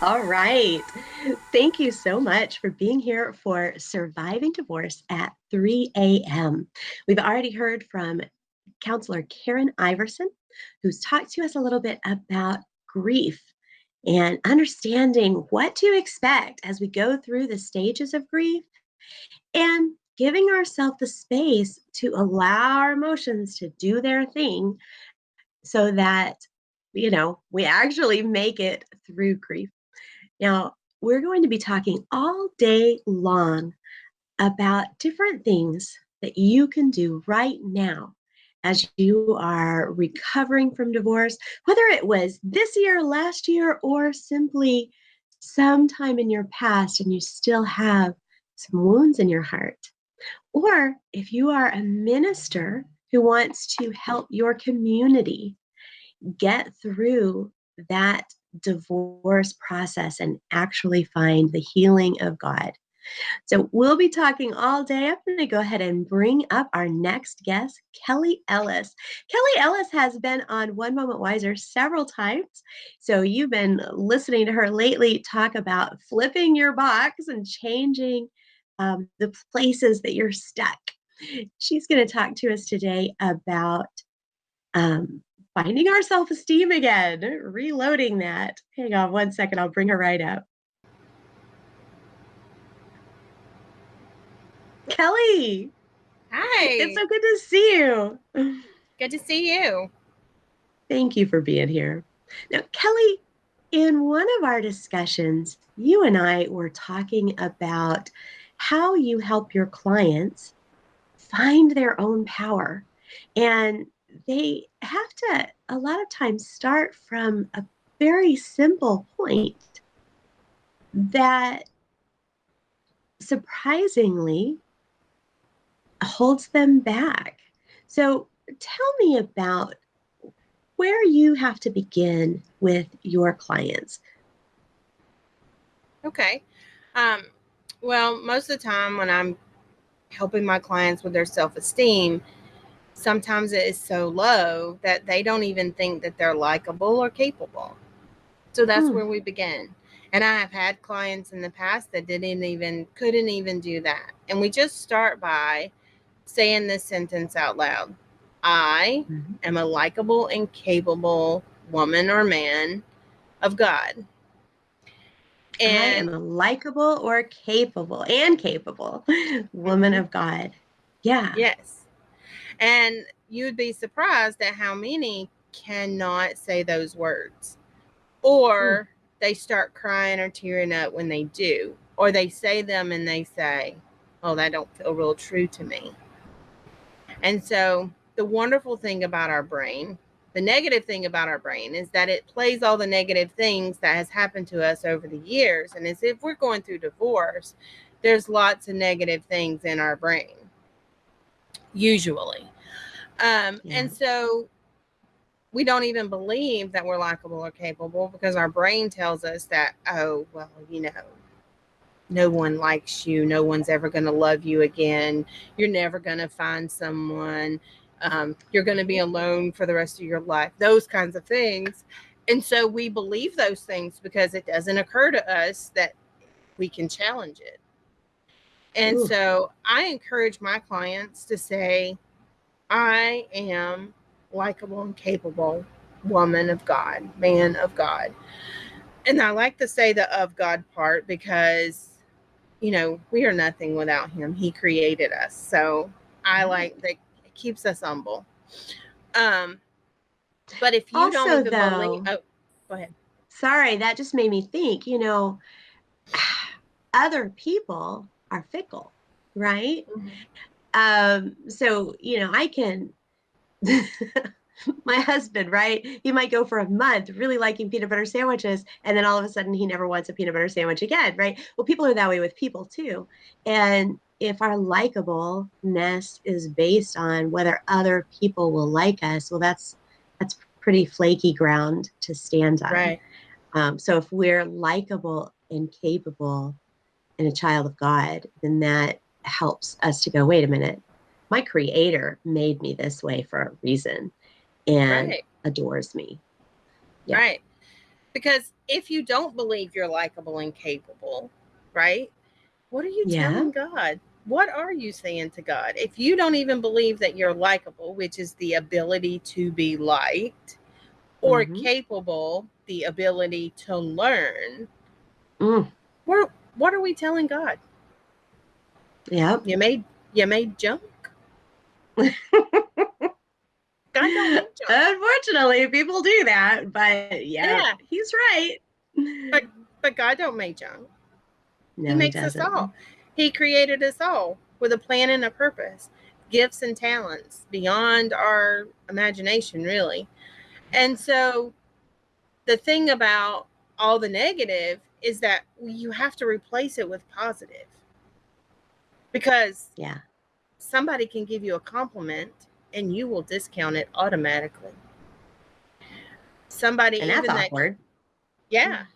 All right. Thank you so much for being here for Surviving Divorce at 3 a.m. We've already heard from counselor Karen Iverson, who's talked to us a little bit about grief and understanding what to expect as we go through the stages of grief and giving ourselves the space to allow our emotions to do their thing so that, we actually make it through grief. Now, we're going to be talking all day long about different things that you can do right now as you are recovering from divorce, whether it was this year, last year, or simply sometime in your past and you still have some wounds in your heart. Or if you are a minister who wants to help your community get through that divorce process and actually find the healing of God. So we'll be talking all day. I'm going to go ahead and bring up our next guest, Kelli Ellis. Kelli Ellis has been on One Moment Wiser several times. So you've been listening to her lately talk about flipping your box and changing the places that you're stuck. She's going to talk to us today about finding our self-esteem again, reloading that. Hang on one second, I'll bring her right up. Kelli, it's Hi, so good to see you. good to see you. Thank you for being here. Now, Kelli, in one of our discussions, you and I were talking about how you help your clients find their own power. And they have to, a lot of times, start from a very simple point that surprisingly holds them back. So tell me about where you have to begin with your clients. Okay. Um, well, most of the time when I'm helping my clients with their self-esteem, sometimes it is so low that they don't even think that they're likable or capable. So that's Hmm. where we begin. And I have had clients in the past that couldn't even do that. And we just start by saying this sentence out loud. I Mhm. am a likable and capable woman or man of God. I And am a likable or capable woman mhm, of God. Yeah. yes. And you would be surprised at how many cannot say those words. Hmm. Or they start crying or tearing up when they do. Or they say them and they say, oh, that don't feel real true to me. And so the wonderful thing about our brain, the negative thing about our brain is that it plays all the negative things that has happened to us over the years. And as if we're going through divorce, there's lots of negative things in our brain, usually. Yeah. And so we don't even believe that we're likable or capable because our brain tells us that, oh, well, no one likes you. No one's ever going to love you again. You're never going to find someone. You're going to be alone for the rest of your life. Those kinds of things. And so we believe those things because it doesn't occur to us that we can challenge it. And Ooh. so I encourage my clients to say, I am likable and capable woman of God, man of God. And I like to say the of God part because, we are nothing without him. He created us. So I Right. like that it keeps us humble. Um, but if you don't Also, even believe, though, oh, go ahead. sorry, that just made me think, other people are fickle, right? Mm-hmm. So, I can my husband, right? He might go for a month really liking peanut butter sandwiches, and then all of a sudden he never wants a peanut butter sandwich again, right? Well, people are that way with people too. And if our likableness is based on whether other people will like us, well, that's pretty flaky ground to stand on. Right. So if we're likable and capable and a child of God, then that helps us to go, wait a minute, my creator made me this way for a reason and Right. adores me. Yeah. Right. Because if you don't believe you're likable and capable, right? What are you Yeah. telling God? What are you saying to God? If you don't even believe that you're likable, which is the ability to be liked, or Mm-hmm. capable, the ability to learn, Mm. what are we telling God? Yep. You made junk. God don't make junk. Unfortunately, people do that, but yeah, Yeah, he's right. but but God don't make junk. He No, he makes us doesn't. all. He created us all with a plan and a purpose, gifts and talents beyond our imagination, really. And so the thing about all the negative is that you have to replace it with positive, because Yeah. somebody can give you a compliment and you will discount it automatically. Somebody, And that's even that, awkward. yeah,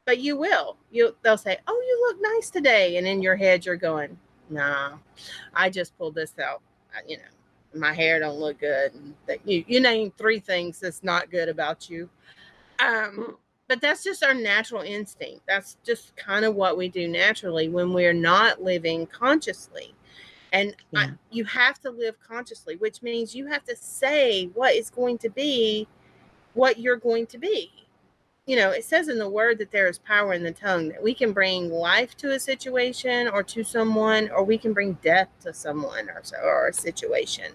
but they'll say, "Oh, you look nice today," and in your head you're going, "Nah, I just pulled this out. My hair don't look good." And you name three things that's not good about you. Um, Mm. but that's just our natural instinct. That's just kind of what we do naturally when we're not living consciously. And Yeah. you have to live consciously, which means you have to say what is going to be what you're going to be. It says in the word that there is power in the tongue, that we can bring life to a situation or to someone, or we can bring death to someone or a situation.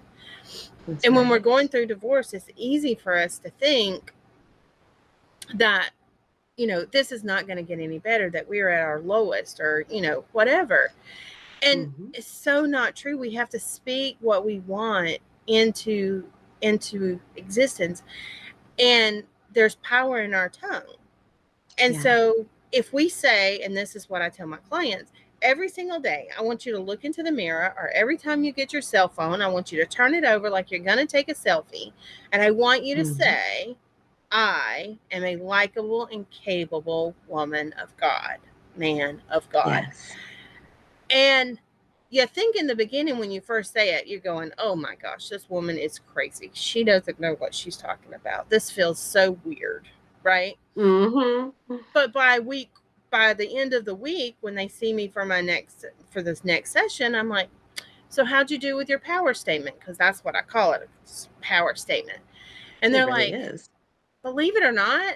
That's And when we're right. going through divorce, it's easy for us to think that, this is not going to get any better, that we're at our lowest, or, whatever. And Mm-hmm. it's so not true. We have to speak what we want into existence. And there's power in our tongue. And Yeah. so if we say, and this is what I tell my clients, every single day, I want you to look into the mirror, or every time you get your cell phone, I want you to turn it over like you're going to take a selfie. And I want you to Mm-hmm. say, I am a likable and capable woman of God, man of God. Yes. And you think in the beginning, when you first say it, you're going, oh my gosh, this woman is crazy. She doesn't know what she's talking about. This feels so weird, right? Mm-hmm. But by the end of the week, when they see me for this next session, I'm like, so how'd you do with your power statement? Because that's what I call it, a power statement. And It they're really like, is. believe it or not,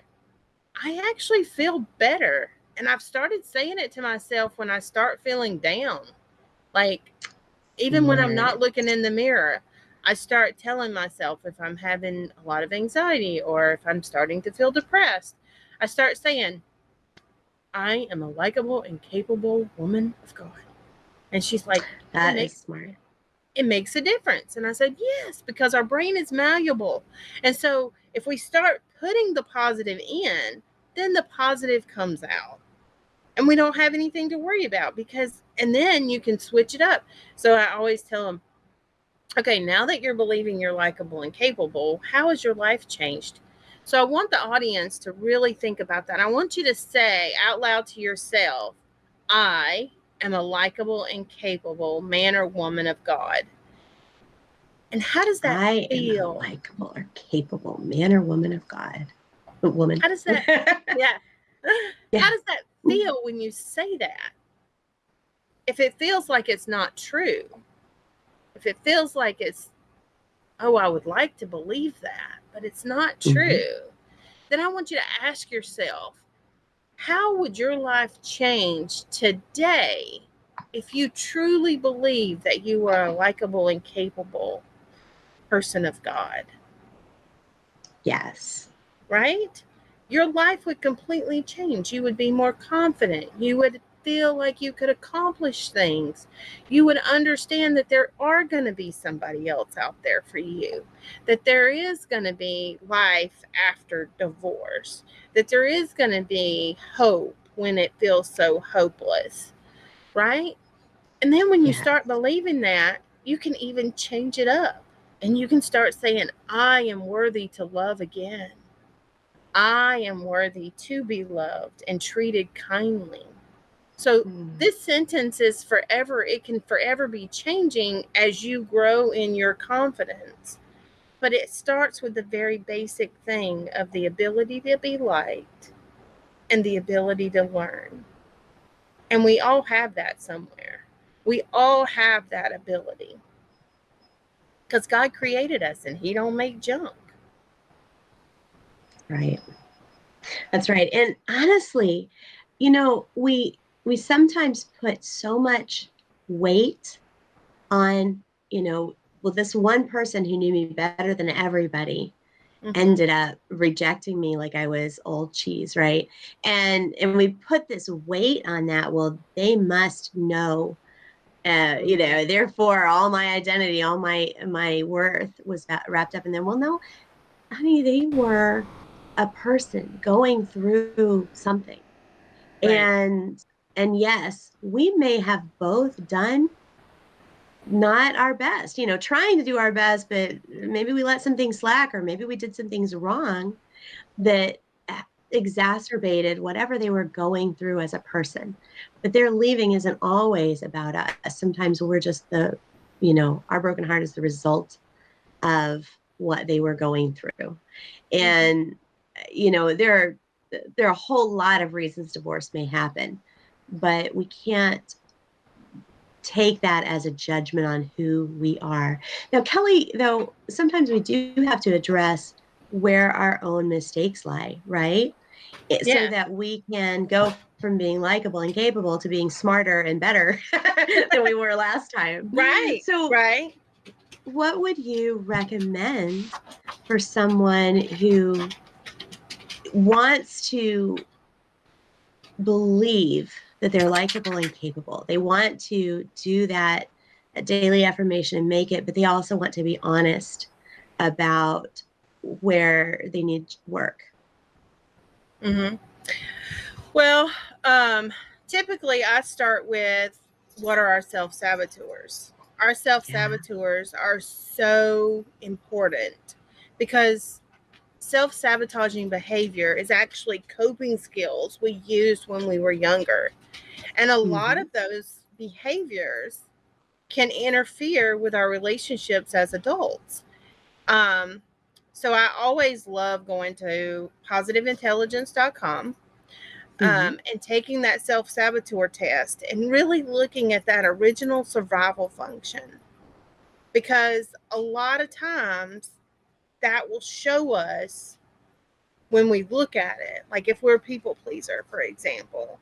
I actually feel better. And I've started saying it to myself when I start feeling down. Like, even when I'm not Smart. looking in the mirror, I start telling myself, if I'm having a lot of anxiety or if I'm starting to feel depressed, I start saying, I am a likable and capable woman of God. And she's like, it That is makes smart. it makes a difference. And I said, yes, because our brain is malleable. And so if we start putting the positive in, then the positive comes out. And we don't have anything to worry about, and then you can switch it up. So I always tell them, okay, now that you're believing you're likable and capable, how has your life changed? So I want the audience to really think about that. I want you to say out loud to yourself, I am a likable and capable man or woman of God. And how does that I am a feel? likable or capable man or woman of God. Woman. How does that, yeah. Yeah. How does that feel when you say that? If it feels like it's not true, if it feels like it's, oh, I would like to believe that, but it's not Mm-hmm. true, then I want you to ask yourself, how would your life change today if you truly believe that you are a likable and capable person of God, Yes. right? Your life would completely change. You would be more confident. You would feel like you could accomplish things. You would understand that there are going to be somebody else out there for you, that there is going to be life after divorce, that there is going to be hope when it feels so hopeless, right? And then when you Yes. start believing that, you can even change it up and you can start saying, I am worthy to love again. I am worthy to be loved and treated kindly. So Mm. this sentence is forever, it can forever be changing as you grow in your confidence. But it starts with the very basic thing of the ability to be liked, and the ability to learn. And we all have that somewhere. We all have that ability. Because God created us and he don't make junk. Right. That's right. And honestly, we sometimes put so much weight on, well, this one person who knew me better than everybody Mm-hmm. ended up rejecting me like I was old cheese, right? And we put this weight on that. Well, they must know, therefore all my identity, all my worth was wrapped up in them. Well, no, honey, they were a person going through something. Right. And yes, we may have both done not our best, trying to do our best, but maybe we let some things slack, or maybe we did some things wrong that exacerbated whatever they were going through as a person. But their leaving isn't always about us. Sometimes we're just our broken heart is the result of what they were going through. Mm-hmm. And there are a whole lot of reasons divorce may happen, but we can't take that as a judgment on who we are. Now, Kelli, though, sometimes we do have to address where our own mistakes lie, right? So Yeah. that we can go from being likable and capable to being smarter and better than we were last time. Right. So, Right. what would you recommend for someone who wants to believe that they're likable and capable? They want to do that daily affirmation and make it, but they also want to be honest about where they need work. Mm-hmm. Well, um, typically I start with what are our self saboteurs? Our self Yeah. saboteurs are so important because self sabotaging behavior is actually coping skills we used when we were younger. And a lot Mm-hmm. of those behaviors can interfere with our relationships as adults. Um, so I always love going to positiveintelligence.com Mm-hmm. and taking that self saboteur test and really looking at that original survival function. Because a lot of times that will show us when we look at it, like if we're a people pleaser, for example,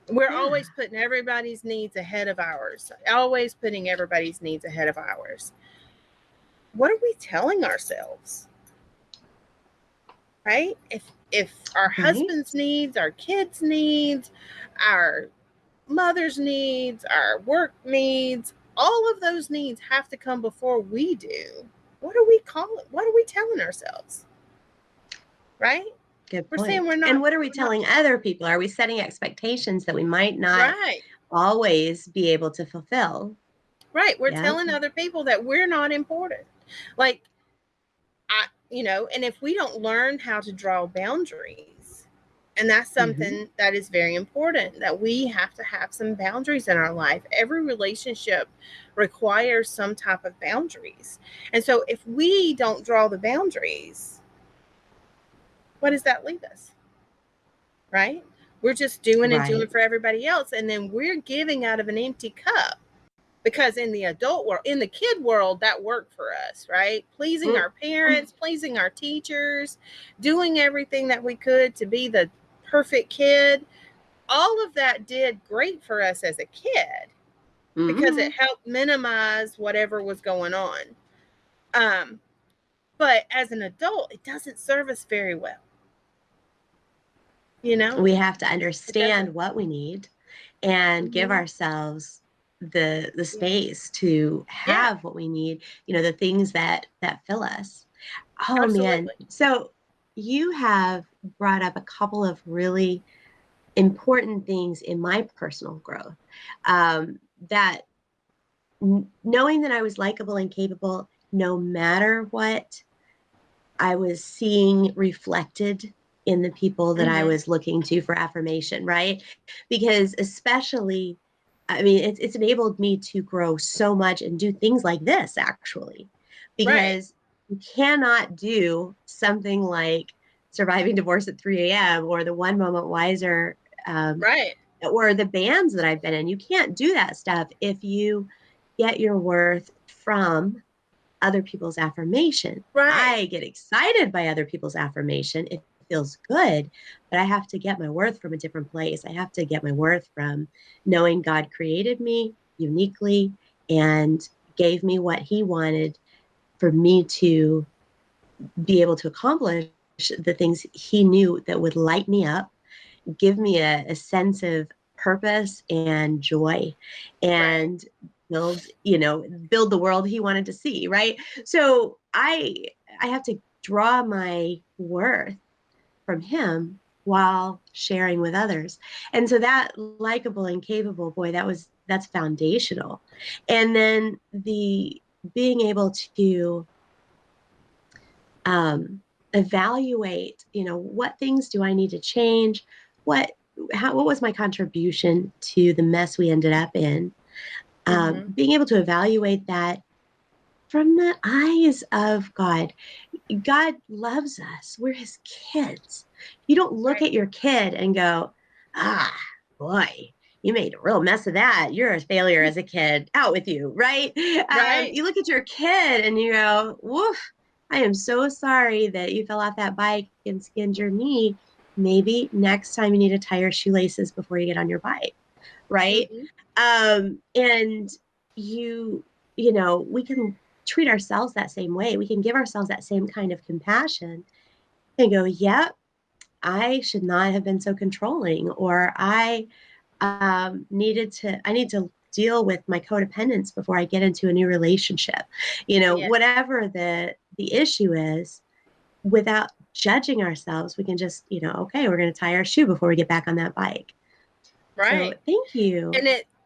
we're Yeah. always putting everybody's needs ahead of ours, always putting everybody's needs ahead of ours. What are we telling ourselves? Right? If our Right. husband's needs, our kids' needs, our mother's needs, our work needs, all of those needs have to come before we do. What are we calling? What are we telling ourselves? Right? Good We're saying point. And what are we we're not telling other people? Are we setting expectations that we might not right. always be able to fulfill? Right. We're Yeah. telling other people that we're not important. Like and if we don't learn how to draw boundaries, and that's Mm-hmm. something that is very important, that we have to have some boundaries in our life. Every relationship requires some type of boundaries. And so if we don't draw the boundaries, what does that leave us? Right? We're just doing and doing Right. for everybody else. And then we're giving out of an empty cup. Because in the adult world, in the kid world, that worked for us, right? Pleasing Mm. our parents, pleasing our teachers, doing everything that we could to be the perfect kid. All of that did great for us as a kid because it Mm-hmm. helped minimize whatever was going on. Um, but as an adult, it doesn't serve us very well. You know, We have to it doesn't. understand what we need and give Mm-hmm. ourselves the Yeah. space to Yeah, have what we need, the things that fill us. Oh man. absolutely. So you have brought up a couple of really important things in my personal growth. That knowing that I was likable and capable, no matter what I was seeing reflected in the people that I Mm-hmm. was looking to for affirmation, right? Because especially, I mean, it's enabled me to grow so much and do things like this actually, Right. because you cannot do something like Surviving Divorce at 3 a.m. or the One Moment Wiser, um, Right. or the bands that I've been in. You can't do that stuff if you get your worth from other people's affirmation. Right. I get excited by other people's affirmation. It feels good, but I have to get my worth from a different place. I have to get my worth from knowing God created me uniquely and gave me what He wanted for me to be able to accomplish the things He knew that would light me up, give me a sense of purpose and joy, Right. and build the world He wanted to see, right? So I have to draw my worth from Him while sharing with others. And so that likable and capable, boy, that's foundational. And then the being able to um, evaluate, what things do I need to change? What what was my contribution to the mess we ended up in? Mm-hmm. Being able to evaluate that from the eyes of God. God loves us. We're His kids. You don't look Right. at your kid and go, ah, boy, you made a real mess of that. You're a failure as a kid. Out with you, right? Right. You look at your kid and you go, woof, I am so sorry that you fell off that bike and skinned your knee. Maybe next time you need to tie your shoelaces before you get on your bike, right? Mm-hmm. And you, we can treat ourselves that same way. We can give ourselves that same kind of compassion and go, yep, I should not have been so controlling, or I need to deal with my codependence before I get into a new relationship. Yeah. Whatever the issue is, without judging ourselves, we can just, okay, we're going to tie our shoe before we get back on that bike. So Right. thank you.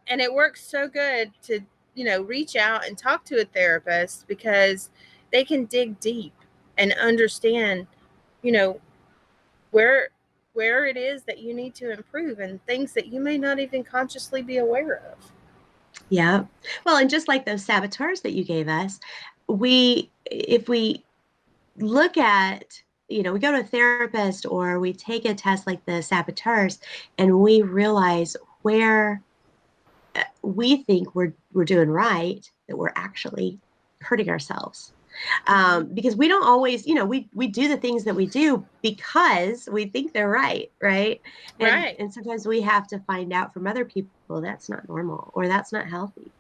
And it works so good to, reach out and talk to a therapist because they can dig deep and understand, you know, where it is that you need to improve and things that you may not even consciously be aware of. Yeah. Well, and just like those saboteurs that you gave us, if we look at, we go to a therapist or we take a test like the saboteurs and we realize where we think we're doing right, that we're actually hurting ourselves. Mm-hmm. Because we don't always, we do the things that we do because we think they're right, right? And Right. and sometimes we have to find out from other people that's not normal or that's not healthy.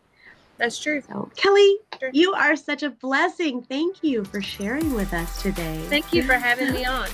That's true. So, Kelly, True. you are such a blessing. Thank you for sharing with us today. Thank you for having me on.